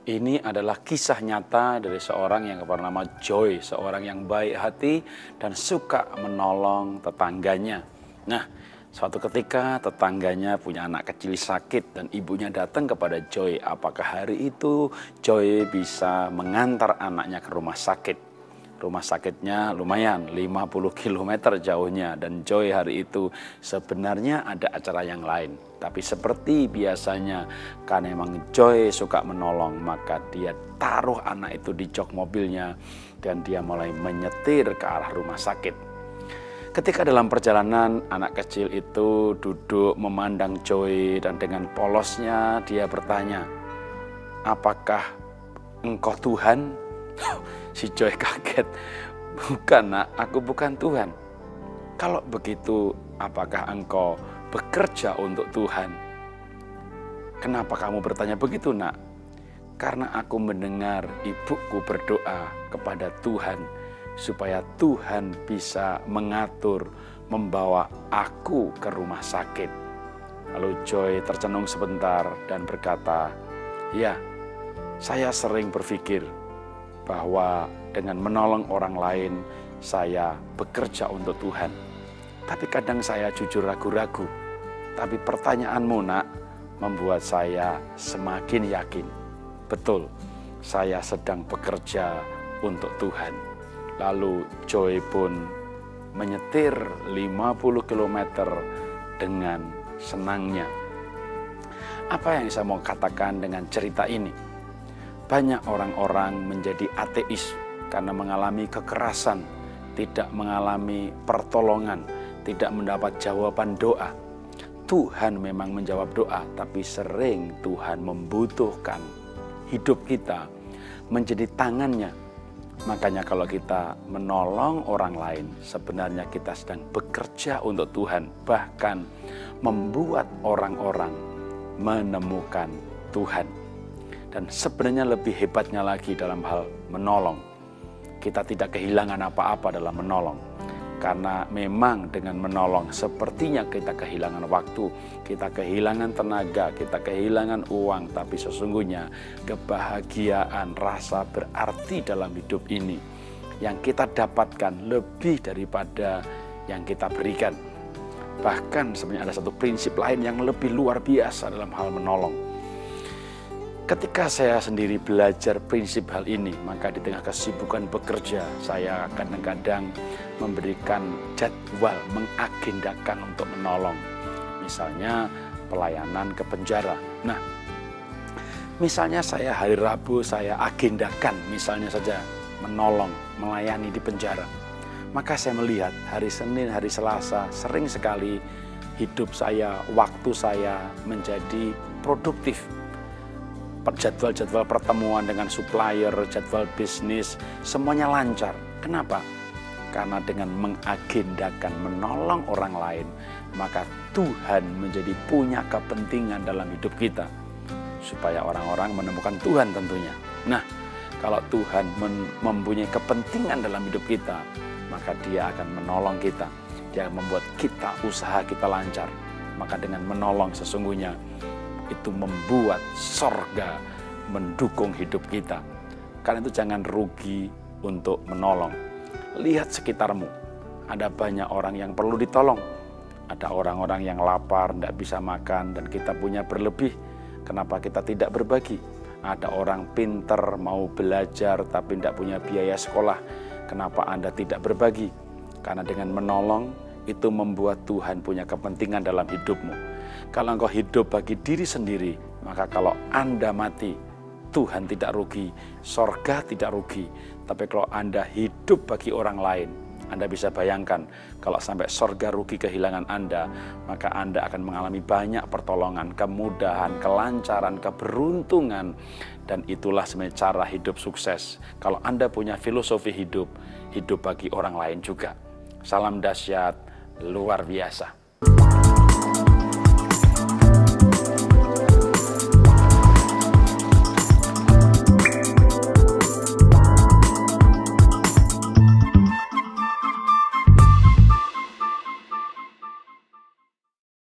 Ini adalah kisah nyata dari seorang yang bernama Joy, seorang yang baik hati dan suka menolong tetangganya. Nah, suatu ketika tetangganya punya anak kecil sakit dan ibunya datang kepada Joy. Apakah hari itu Joy bisa mengantar anaknya ke rumah sakit? Rumah sakitnya lumayan 50 km jauhnya, dan Joy hari itu sebenarnya ada acara yang lain. Tapi seperti biasanya, karena memang Joy suka menolong, maka dia taruh anak itu di jok mobilnya dan dia mulai menyetir ke arah rumah sakit. Ketika dalam perjalanan, anak kecil itu duduk memandang Joy dan dengan polosnya dia bertanya, "Apakah engkau Tuhan?" Si Joy kaget. "Bukan nak, aku bukan Tuhan." "Kalau begitu, apakah engkau bekerja untuk Tuhan?" "Kenapa kamu bertanya begitu nak?" "Karena aku mendengar ibuku berdoa kepada Tuhan supaya Tuhan bisa mengatur membawa aku ke rumah sakit." Lalu Joy tercenung sebentar dan berkata, "Ya, saya sering berpikir bahwa dengan menolong orang lain saya bekerja untuk Tuhan. Tapi kadang saya jujur ragu-ragu. Tapi pertanyaanmu nak membuat saya semakin yakin. Betul, saya sedang bekerja untuk Tuhan." Lalu Joy pun menyetir 50 km dengan senangnya. Apa yang saya mau katakan dengan cerita ini? Banyak orang-orang menjadi ateis karena mengalami kekerasan, tidak mengalami pertolongan, tidak mendapat jawaban doa. Tuhan memang menjawab doa, tapi sering Tuhan membutuhkan hidup kita menjadi tangannya. Makanya kalau kita menolong orang lain, sebenarnya kita sedang bekerja untuk Tuhan, bahkan membuat orang-orang menemukan Tuhan. Dan sebenarnya lebih hebatnya lagi dalam hal menolong, kita tidak kehilangan apa-apa dalam menolong. Karena memang dengan menolong sepertinya kita kehilangan waktu, kita kehilangan tenaga, kita kehilangan uang. Tapi sesungguhnya kebahagiaan, rasa berarti dalam hidup ini yang kita dapatkan lebih daripada yang kita berikan. Bahkan sebenarnya ada satu prinsip lain yang lebih luar biasa dalam hal menolong. Ketika saya sendiri belajar prinsip hal ini, maka di tengah kesibukan bekerja, saya kadang-kadang memberikan jadwal, mengagendakan untuk menolong. Misalnya pelayanan ke penjara. Nah, misalnya saya hari Rabu saya agendakan, misalnya saja menolong, melayani di penjara. Maka saya melihat hari Senin, hari Selasa, sering sekali hidup saya, waktu saya menjadi produktif. Jadwal-jadwal pertemuan dengan supplier, jadwal bisnis, semuanya lancar. Kenapa? Karena dengan mengagendakan menolong orang lain, maka Tuhan menjadi punya kepentingan dalam hidup kita. Supaya orang-orang menemukan Tuhan tentunya. Nah, kalau Tuhan mempunyai kepentingan dalam hidup kita, maka Dia akan menolong kita. Dia akan membuat kita, usaha kita lancar. Maka dengan menolong sesungguhnya itu membuat sorga mendukung hidup kita. Karena itu jangan rugi untuk menolong. Lihat sekitarmu, ada banyak orang yang perlu ditolong. Ada orang-orang yang lapar, tidak bisa makan, dan kita punya berlebih. Kenapa kita tidak berbagi? Ada orang pinter mau belajar tapi tidak punya biaya sekolah. Kenapa Anda tidak berbagi? Karena dengan menolong itu membuat Tuhan punya kepentingan dalam hidupmu. Kalau engkau hidup bagi diri sendiri, maka kalau Anda mati, Tuhan tidak rugi, sorga tidak rugi. Tapi kalau Anda hidup bagi orang lain, Anda bisa bayangkan kalau sampai sorga rugi kehilangan Anda, maka Anda akan mengalami banyak pertolongan, kemudahan, kelancaran, keberuntungan. Dan itulah sebenarnya cara hidup sukses. Kalau Anda punya filosofi hidup, hidup bagi orang lain juga. Salam dahsyat, luar biasa.